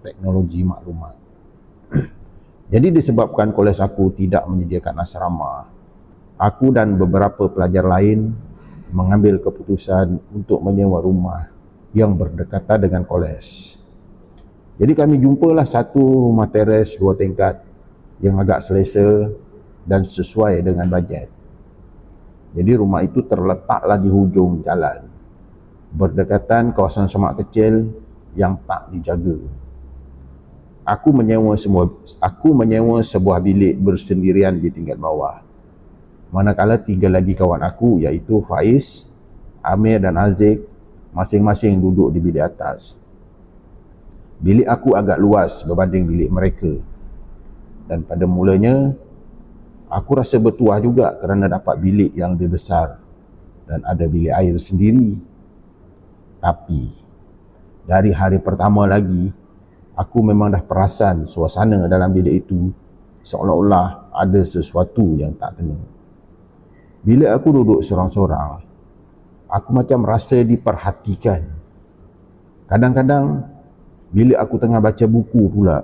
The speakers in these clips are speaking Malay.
teknologi maklumat. Jadi disebabkan kolej aku tidak menyediakan asrama, aku dan beberapa pelajar lain mengambil keputusan untuk menyewa rumah yang berdekatan dengan kolej. Jadi kami jumpalah satu rumah teres 2 tingkat yang agak selesa dan sesuai dengan bajet. Jadi rumah itu terletaklah di hujung jalan, berdekatan kawasan semak kecil yang tak dijaga. Aku menyewa sebuah bilik bersendirian di tingkat bawah. Manakala 3 lagi kawan aku iaitu Faiz, Amir dan Aziz masing-masing duduk di bilik atas. Bilik aku agak luas berbanding bilik mereka. Dan pada mulanya aku rasa bertuah juga kerana dapat bilik yang lebih besar dan ada bilik air sendiri. Tapi dari hari pertama lagi, aku memang dah perasan suasana dalam bilik itu seolah-olah ada sesuatu yang tak kena. Bila aku duduk sorang-sorang, aku macam rasa diperhatikan. Kadang-kadang bila aku tengah baca buku pula,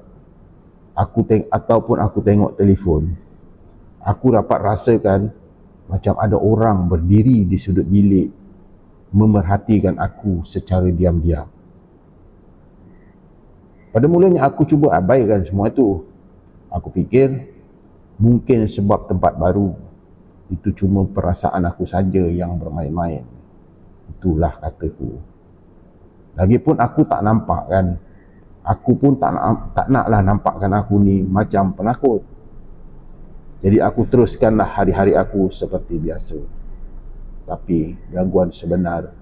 ataupun aku tengok telefon, aku dapat rasakan macam ada orang berdiri di sudut bilik memerhatikan aku secara diam-diam. Pada mulanya aku cuba abaikan semua itu. Aku fikir mungkin sebab tempat baru, itu cuma perasaan aku saja yang bermain-main. Itulah kataku. Lagipun aku tak nampak kan, aku pun tak naklah nampakkan aku ni macam penakut. Jadi aku teruskanlah hari-hari aku seperti biasa. Tapi gangguan sebenar